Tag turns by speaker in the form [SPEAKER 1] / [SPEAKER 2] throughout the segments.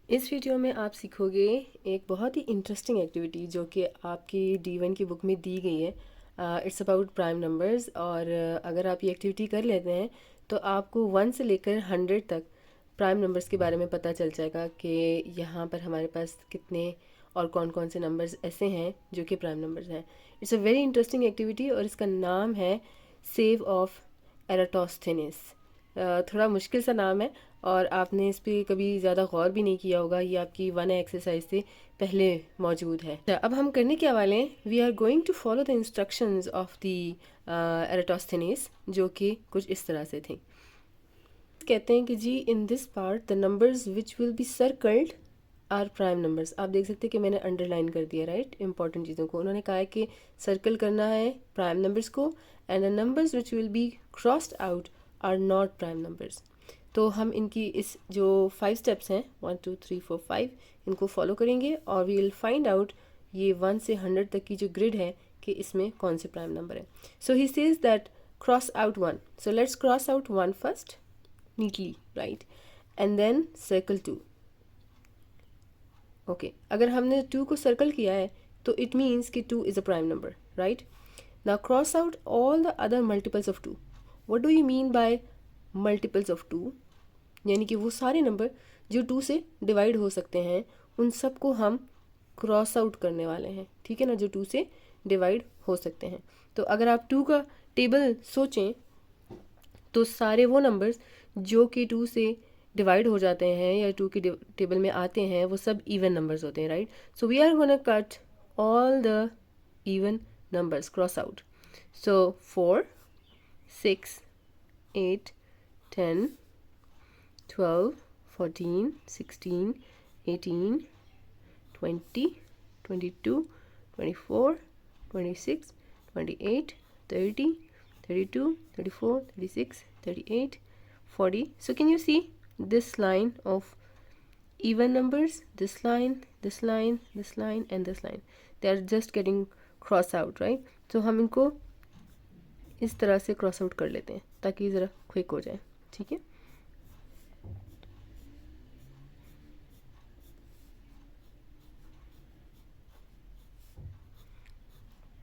[SPEAKER 1] इस वीडियो में आप सीखोगे एक बहुत ही इंटरेस्टिंग एक्टिविटी जो कि आपकी D1 की बुक में दी गई है। इट्स अबाउट प्राइम नंबर्स और अगर आप ये एक्टिविटी कर लेते हैं तो आपको 1 से लेकर 100 तक प्राइम नंबर्स के बारे में पता चल जाएगा कि यहाँ पर हमारे पास कितने और कौन कौन से नंबर्स ऐसे हैं जो कि प्राइम नंबर्स हैं। It's a very interesting activity और इसका नाम है सेव ऑफ एराटोस्थेनिस। थोड़ा मुश्किल सा नाम है और आपने इस पे कभी ज़्यादा गौर भी नहीं किया होगा। ये आपकी 1A एक्सरसाइज से पहले मौजूद है। अब हम करने क्या वाले हैं, we are going to follow the instructions of the Eratosthenes जो कि कुछ इस तरह से थे। कहते हैं कि जी in this part the numbers which will be circled are prime numbers. आप देख सकते हैं कि मैंने अंडरलाइन कर दिया, राइट, इंपॉर्टेंट चीज़ों को। उन्होंने कहा है कि सर्कल करना है प्राइम नंबर्स को and the numbers which will be crossed out are not prime numbers. तो हम इनकी इस जो 5 स्टेप्स हैं 1 2 3 4 5 इनको फॉलो करेंगे और वी विल फाइंड आउट ये 1 से 100 तक की जो ग्रिड है कि इसमें कौन से प्राइम नंबर है। So he says that cross out 1, so let's cross out 1 first neatly, right, and then circle 2. Okay, अगर हमने 2 को सर्कल किया है तो इट मीन्स कि 2 is a prime number, right. Now cross out all the other multiples of 2। What do you mean by multiples of 2? यानी कि वो सारे नंबर जो 2 से डिवाइड हो सकते हैं उन सब को हम क्रॉस आउट करने वाले हैं, ठीक है ना, जो 2 से डिवाइड हो सकते हैं। तो अगर आप 2 का टेबल सोचें तो सारे वो नंबर्स जो कि 2 से डिवाइड हो जाते हैं या 2 की टेबल में आते हैं वो सब इवन नंबर्स होते हैं, right. So we are gonna cut all the even numbers cross out. So 4 6 8 10 12 14 16 18 20 22 24 26 28 30 32 34 36 38 40. So can you see this line of even numbers, this line, this line, this line and this line, they are just getting cross out, right? So हम इनको इस तरह से cross out कर लेते हैं ताकि ज़रा क्विक हो जाए, ठीक है।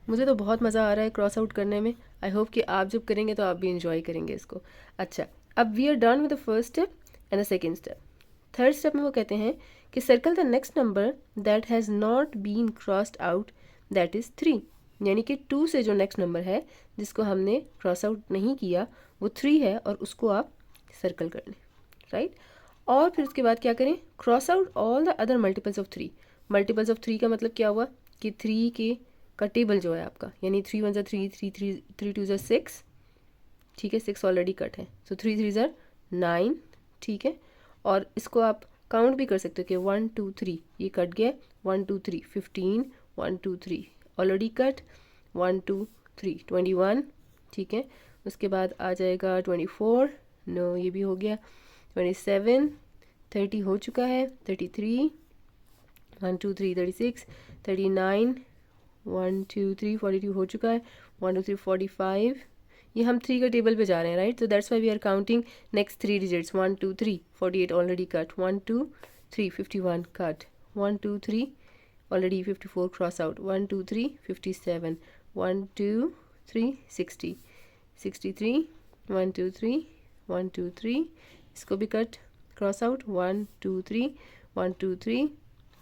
[SPEAKER 1] मुझे तो बहुत मज़ा आ रहा है क्रॉस आउट करने में। आई होप कि आप जब करेंगे तो आप भी इंजॉय करेंगे इसको। अच्छा, अब we are done with the first step and the second step. Third step में वो कहते हैं कि circle the next number that has not been crossed out, that is 3। यानी कि 2 से जो नेक्स्ट नंबर है जिसको हमने क्रॉस आउट नहीं किया वो 3 है और उसको आप सर्कल कर लें, राइट। और फिर उसके बाद क्या करें, cross out all the other multiples of 3। Multiples of 3 का मतलब क्या हुआ कि 3 के का टेबल जो है आपका, यानी 3 1 3 3 3 3 2 6, ठीक है, 6 ऑलरेडी कट है, सो 3 3 9, ठीक है। और इसको आप काउंट भी कर सकते हो कि 1 2 3 ये कट गया, 1 2 3 15, 1 2 3 ऑलरेडी कट, 1 2 3 21, ठीक है। उसके बाद आ जाएगा 24, नो ये भी हो गया, 27 30 हो चुका है, 33 1 2 3 36, 39 1 2 3 42 हो चुका है, 1 2 3 45। ये हम 3 का टेबल पे जा रहे हैं, राइट। तो that's why we are counting next 3 digits, 1 2 3 48 already cut, 1 2 3 51 cut, 1 2 3 already 54 cross out, 1 2 3 57, 1 2 3 60 63, 1 2 3 1 2 3 इसको भी cut cross out, 1 2 3 1 2 3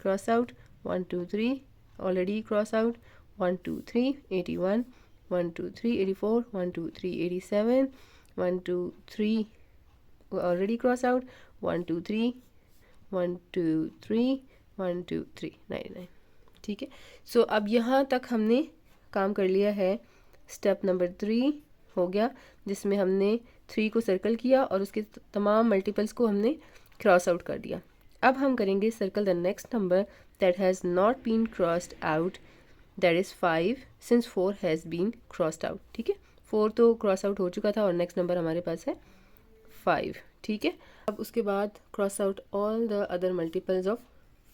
[SPEAKER 1] cross out, 1 2 3 already cross out, 1 2 3 81, 1 2 3 84, 1 2 3 87, 1 2 3 already cross out, 1 2 3 1 2 3 1 2 3 99, ठीक है। सो अब यहाँ तक हमने काम कर लिया है। स्टेप नंबर 3 हो गया जिसमें हमने 3 को सर्कल किया और उसके तमाम मल्टीपल्स को हमने क्रॉस आउट कर दिया। अब हम करेंगे circle the next number that has not been crossed out, that is 5 since 4 has been crossed out, ठीक है। 4 तो क्रॉस आउट हो चुका था और नेक्स्ट नंबर हमारे पास है 5, ठीक है। अब उसके बाद cross out all the other multiples of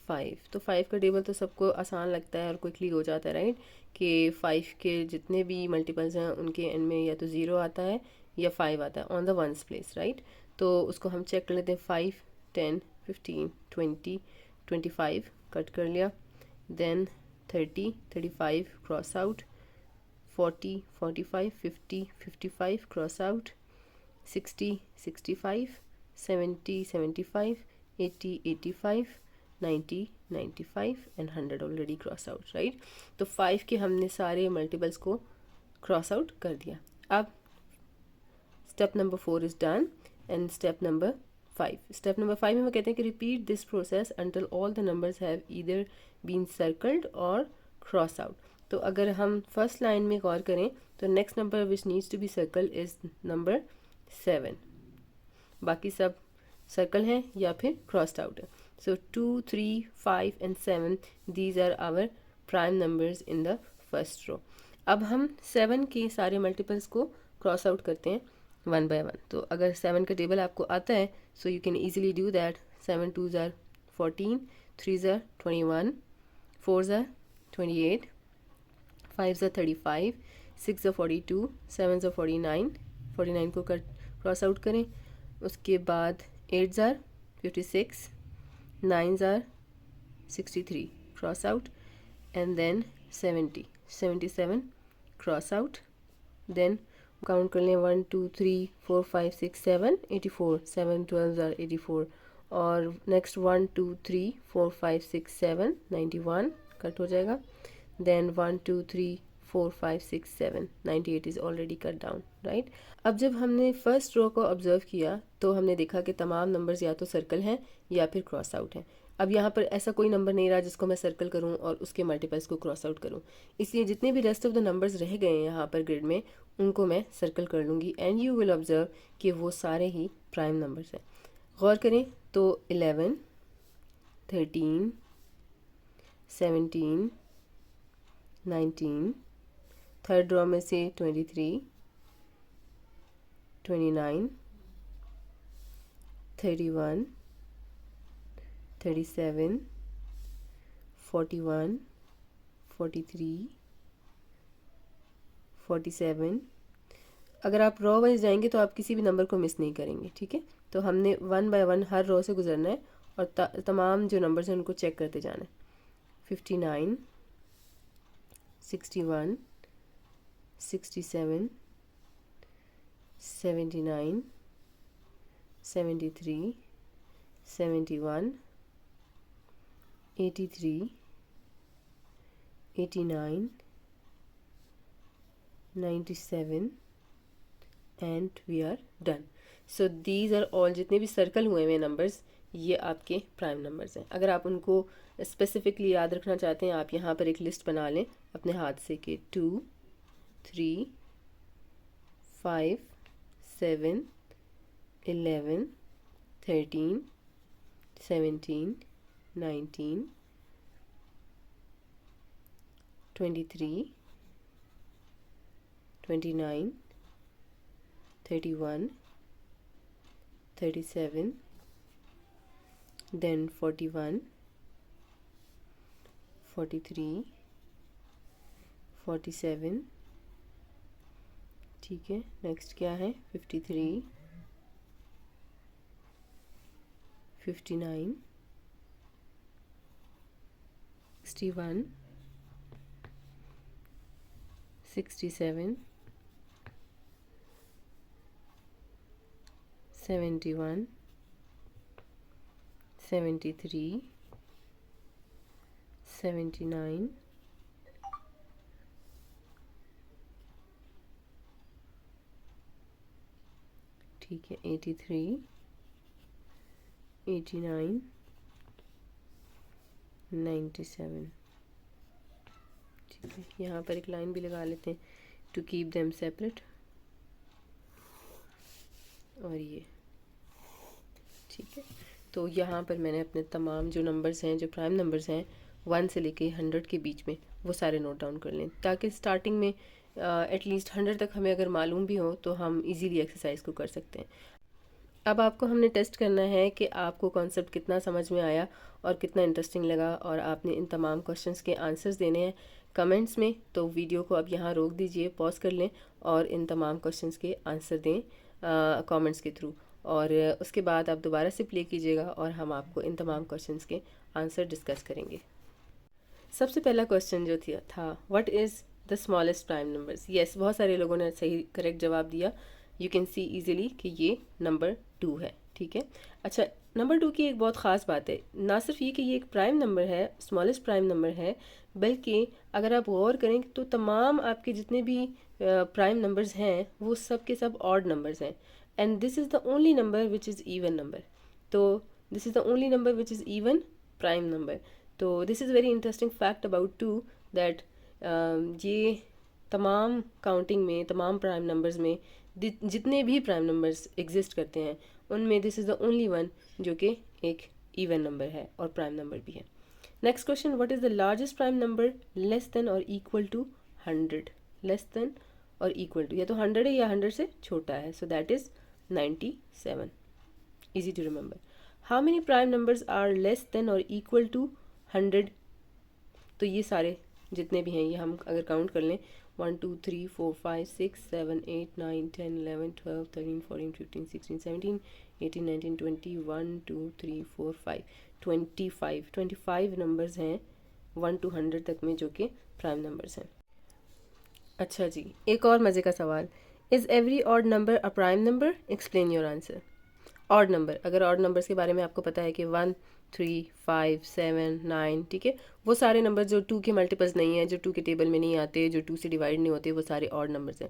[SPEAKER 1] 5। तो 5 का टेबल तो सबको आसान लगता है और क्विकली हो जाता है, राइट, कि 5 के जितने भी मल्टीपल्स हैं उनके एंड में या तो 0 आता है या 5 आता है on the ones place, right. तो उसको हम चेक कर लेते हैं, 5 10 15, 20, 25 कट कर लिया, then 30, 35 cross out, 40, 45, 50, 55 cross out, 60, 65, 70, 75, 80, 85, 90, 95 and 100 already cross out, right. तो 5 के हमने सारे मल्टीपल्स को क्रॉस आउट कर दिया। अब step number 4 is done and step number 5। Step number 5 में वो कहते हैं कि repeat this process until all the numbers have either been circled और क्रॉस आउट। तो अगर हम फर्स्ट लाइन में गौर करें तो next number which needs to be circle is number 7, बाकी सब सर्कल हैं या फिर क्रॉस्ड आउट है। So 2, 3, 5 and 7 these are our prime numbers in the first row. अब हम 7 के सारे मल्टीपल्स को क्रॉस आउट करते हैं वन बाय वन। तो अगर 7 का टेबल आपको आता है so you can easily do that. 7 2s are 14, 3s are 21, 4s are 28, 5s are 35, 6s are 42, 7s are 49, 49 को क्रॉस आउट करें। उसके बाद 8s are 56, 9s are 63 cross out, and then 70, 77 cross out. Then count कर लें 1 2 3 4 5 6 7 84, 7 12 are 84, और next 1 2 3 4 5 6 7 91 cut हो जाएगा। Then 1 2 3 4 5 6 7 98 is already cut down, right. अब जब हमने फर्स्ट रो को ऑब्जर्व किया तो हमने देखा कि तमाम नंबर्स या तो सर्कल हैं या फिर क्रॉस आउट हैं। अब यहाँ पर ऐसा कोई नंबर नहीं रहा जिसको मैं सर्कल करूँ और उसके मल्टीपल्स को क्रॉस आउट करूँ, इसलिए जितने भी रेस्ट ऑफ द नंबर्स रह गए हैं यहाँ पर ग्रिड में उनको मैं सर्कल कर लूँगी एंड यू विल ऑब्जर्व कि वो सारे ही प्राइम नंबर्स हैं। गौर करें तो 11, 13, 17, 19, थर्ड रो में से 23, 29, 31, 37, 41, 43, 47। अगर आप रो वाइज जाएंगे तो आप किसी भी नंबर को मिस नहीं करेंगे, ठीक है। तो हमने वन बाय वन हर रो से गुजरना है और तमाम जो नंबर्स हैं उनको चेक करते जाना है। 59, 61, 67, 79, 73, 71, 83, 89, 97 and we are done. So these are all, जितने भी सर्कल हुए हुए नंबर्स ये आपके प्राइम नंबर्स हैं। अगर आप उनको स्पेसिफिकली याद रखना चाहते हैं आप यहाँ पर एक लिस्ट बना लें अपने हाथ से कि 2, 3, 5, 7, 11, 13, 17, 19, 23, 29, 31, 37, then 41, 43, 47, ठीक है। नेक्स्ट क्या है 53, 59, 61, 67, 71, 73, 79, ठीक है 83, 89, 97, ठीक है। यहाँ पर एक लाइन भी लगा लेते हैं टू कीप देम सेपरेट, और ये ठीक है। तो यहाँ पर मैंने अपने तमाम जो नंबर्स हैं, जो प्राइम नंबर्स हैं 1 से लेके 100 के बीच में, वो सारे नोट डाउन कर लें ताकि स्टार्टिंग में एटलीस्ट 100 तक हमें अगर मालूम भी हो तो हम इजीली एक्सरसाइज को कर सकते हैं। अब आपको हमने टेस्ट करना है कि आपको कॉन्सेप्ट कितना समझ में आया और कितना इंटरेस्टिंग लगा, और आपने इन तमाम क्वेश्चंस के आंसर्स देने हैं कमेंट्स में। तो वीडियो को अब यहाँ रोक दीजिए, पॉज कर लें और इन तमाम क्वेश्चंस के आंसर दें कमेंट्स के थ्रू। और उसके बाद आप दोबारा से प्ले कीजिएगा और हम आपको इन तमाम क्वेश्चंस के आंसर डिस्कस करेंगे। सबसे पहला क्वेश्चन जो था what is the smallest prime numbers. Yes, बहुत सारे लोगों ने सही करेक्ट जवाब दिया। यू कैन सी इजीली कि ये नंबर 2 है। ठीक है, अच्छा, नंबर 2 की एक बहुत ख़ास बात है, ना सिर्फ ये कि ये एक प्राइम नंबर है, स्मॉलेस्ट प्राइम नंबर है, बल्कि अगर आप गौर करें तो तमाम आपके जितने भी प्राइम नंबर्स हैं वो सब के सब ऑड नंबर्स हैं, and this is the only number which is even number. तो this is the only number which is even prime number. तो this is very interesting fact about 2 that ये तमाम काउंटिंग में, तमाम प्राइम नंबर्स में जितने भी प्राइम नंबर्स एग्जिस्ट करते हैं उनमें this is the only one जो कि एक इवन नंबर है और प्राइम नंबर भी है। Next question, what is the largest prime number less than और इक्वल टू 100। लेस देन और इक्वल टू, या तो 100 है या 100 से छोटा है, so that is 97। Easy to remember. How many prime numbers are less than और इक्वल टू 100। तो ये सारे जितने भी हैं ये हम अगर काउंट कर लें 1 2 3 4 5 6 7 8 9 10 11 12 13 14 15 16 17 18 19 20 1 2 3 4 5 25 नंबर्स हैं 1 to 100 तक में जो कि प्राइम नंबर्स हैं। अच्छा जी, एक और मज़े का सवाल, is every odd number a prime number, explain your answer. Odd number, अगर ऑड नंबर्स के बारे में आपको पता है कि 1 3 5 7 9, ठीक है, वो सारे नंबर जो 2 के मल्टीपल्स नहीं हैं, जो 2 के टेबल में नहीं आते, जो 2 से डिवाइड नहीं होते, वो सारे ऑड नंबर्स हैं।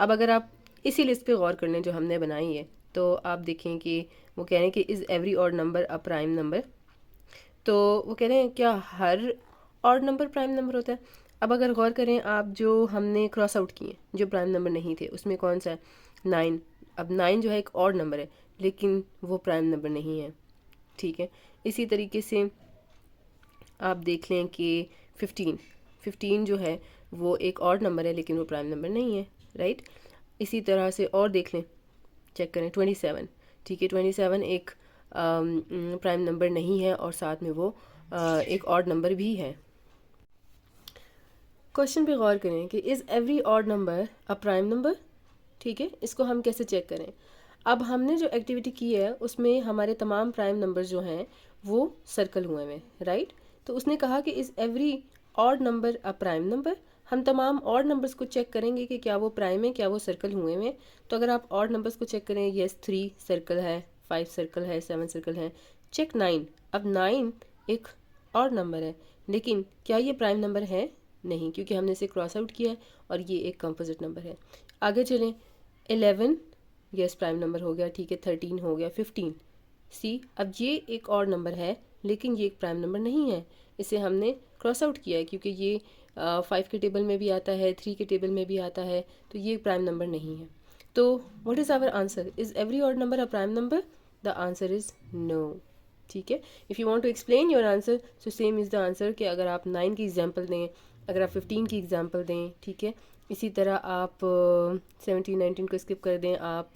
[SPEAKER 1] अब अगर आप इसी लिस्ट पे गौर कर लें जो हमने बनाई है, तो आप देखें कि वो कह रहे हैं कि is every odd number a prime number. तो वो कह रहे हैं क्या हर ऑड नंबर प्राइम नंबर होता है। अब अगर गौर करें आप, जो हमने क्रॉस आउट किए जो प्राइम नंबर नहीं थे, उसमें कौन सा है 9। अब 9 जो है एक ऑड नंबर है लेकिन वो प्राइम नंबर नहीं है। ठीक है, इसी तरीके से आप देख लें कि 15 जो है वो एक ऑड नंबर है लेकिन वो प्राइम नंबर नहीं है, राइट। इसी तरह से और देख लें, चेक करें 27, ठीक है, 27 एक प्राइम नंबर नहीं है और साथ में वो एक ऑड नंबर भी है। क्वेश्चन पे गौर करें कि is every odd number a prime number. ठीक है, इसको हम कैसे चेक करें। अब हमने जो एक्टिविटी की है उसमें हमारे तमाम प्राइम नंबर जो हैं वो सर्कल हुए हैं, राइट। तो उसने कहा कि is every odd number a prime number. हम तमाम ऑड नंबर्स को चेक करेंगे कि क्या वो प्राइम है, क्या वो सर्कल हुए हैं। तो अगर आप ऑड नंबर्स को चेक करें, येस 3 सर्कल है, 5 सर्कल है, 7 सर्कल है। चेक 9। अब 9 एक ऑड नंबर है लेकिन क्या ये प्राइम नंबर है, नहीं, क्योंकि हमने इसे क्रॉस आउट किया है और ये एक कंपोजिट नंबर है। आगे चलें, 11 यस प्राइम नंबर हो गया, ठीक है, 13 हो गया, 15 सी। अब ये एक और नंबर है लेकिन ये एक प्राइम नंबर नहीं है, इसे हमने क्रॉस आउट किया है क्योंकि ये 5 के टेबल में भी आता है, 3 के टेबल में भी आता है, तो ये प्राइम नंबर नहीं है। तो what is our answer, is every odd number a prime number. The answer is no. ठीक है, if you want to explain your answer so same is the answer कि अगर आप 9 की एग्जांपल दें, अगर आप 15 की एग्जांपल दें, ठीक है, इसी तरह आप 17 19 को स्किप कर दें, आप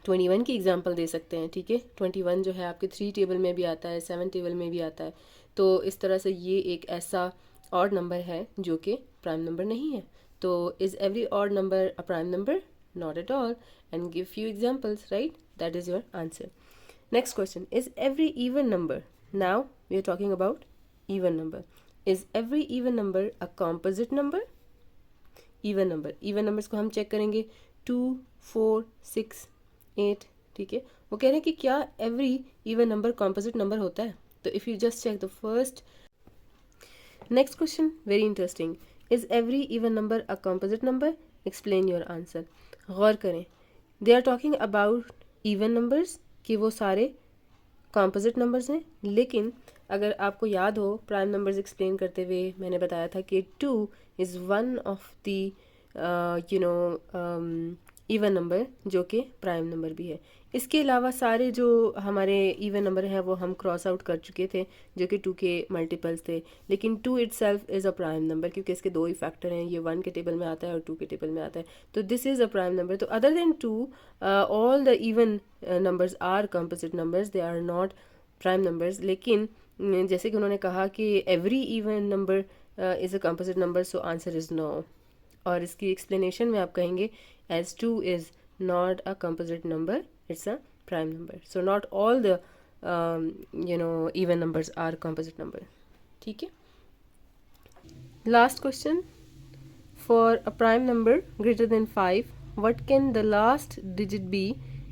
[SPEAKER 1] 21 की एग्जांपल दे सकते हैं। ठीक है, 21 जो है आपके 3 टेबल में भी आता है, 7 टेबल में भी आता है। तो इस तरह से ये एक ऐसा ऑड नंबर है जो कि प्राइम नंबर नहीं है। तो is every odd number a prime number, not at all, and give few examples, right, that is your answer. Next question, is every even number, now we are talking about even number, is every even number a composite number? Even numbers को हम check करेंगे 2 4 6 8, ठीक है, वो कह रहे हैं कि क्या every even number composite number होता है। तो if you just check the first, next question very interesting, is every even number a composite number? Explain your answer। गौर करें, they are talking about even numbers कि वो सारे composite numbers हैं, लेकिन अगर आपको याद हो प्राइम नंबर्स एक्सप्लेन करते हुए मैंने बताया था कि 2 is one of the even number जो कि प्राइम नंबर भी है। इसके अलावा सारे जो हमारे इवन नंबर हैं वो हम क्रॉस आउट कर चुके थे जो कि 2 के मल्टीपल्स थे, लेकिन 2 itself is a prime number क्योंकि इसके दो ही फैक्टर हैं, ये 1 के टेबल में आता है और 2 के टेबल में आता है, तो this is a prime number. तो other than 2 all the even numbers are composite numbers, they are not prime numbers. लेकिन जैसे कि उन्होंने कहा कि every even number is a composite number, so answer is no. और इसकी एक्सप्लेनेशन में आप कहेंगे as 2 is not a composite number, it's a prime number. So not all the even numbers are composite number. ठीक है. Last question. For a prime number greater than 5, what can the last digit be?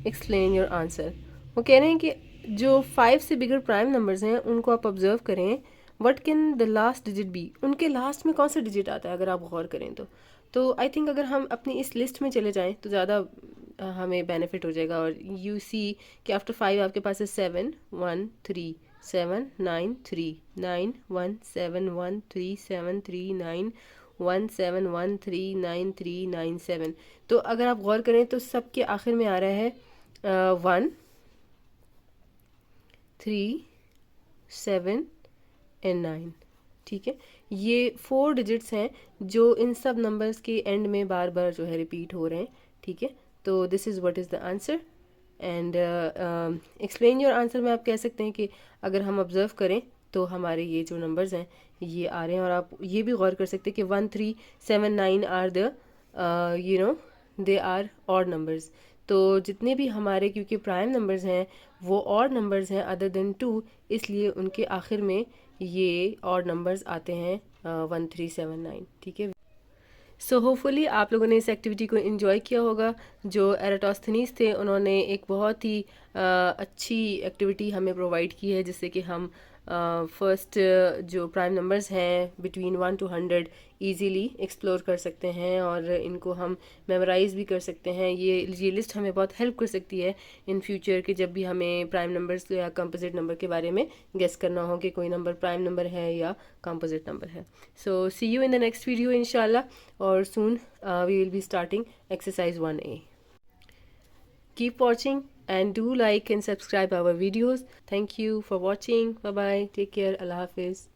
[SPEAKER 1] Explain your answer. वो कह रहे हैं कि जो 5 से बिगर prime numbers हैं उनको आप ऑब्जर्व करें. What can the last digit be? उनके लास्ट में कौन सा डिजिट आता है अगर आप गौर करें तो आई थिंक अगर हम अपनी इस लिस्ट में चले जाएं तो ज़्यादा हमें बेनिफिट हो जाएगा. और यू सी कि आफ्टर 5 आपके पास है 7 1 3 7 9 3 9 1 7 1 3 7 3 9 1 7 1 3 9 3 9 7. तो अगर आप गौर करें तो सबके आखिर में आ रहा है 1 3 7 एंड 9. ठीक है, ये 4 डिजिट्स हैं जो इन सब नंबर्स के एंड में बार बार जो है रिपीट हो रहे हैं. ठीक है, तो this is what is the answer. And explain your answer में आप कह सकते हैं कि अगर हम ऑब्जर्व करें तो हमारे ये जो नंबर्स हैं ये आ रहे हैं. और आप ये भी गौर कर सकते हैं कि 1 3 7 9 are the they are odd numbers. तो जितने भी हमारे क्योंकि प्राइम नंबर्स हैं वो ऑड नंबर्स हैं अदर देन 2, इसलिए उनके आखिर में ये ऑड नंबर्स आते हैं 1 3 7 9. ठीक है, सो होपफुली आप लोगों ने इस एक्टिविटी को इन्जॉय किया होगा. जो एराटोस्थनीज थे उन्होंने एक बहुत ही अच्छी एक्टिविटी हमें प्रोवाइड की है जिससे कि हम फर्स्ट जो प्राइम नंबर्स हैं बिटवीन 1 to 100 ईजीली एक्सप्लोर कर सकते हैं और इनको हम मेमोराइज भी कर सकते हैं. ये लिस्ट हमें बहुत हेल्प कर सकती है इन फ्यूचर कि जब भी हमें प्राइम नंबर्स या कंपोजिट नंबर के बारे में गेस करना हो कि कोई नंबर प्राइम नंबर है या कंपोजिट नंबर है. So see you in the next video इंशाल्लाह. और soon we will be starting exercise 1A. Keep watching and do like and subscribe our videos. Thank you for watching. Bye bye. Take care. Allah Hafiz.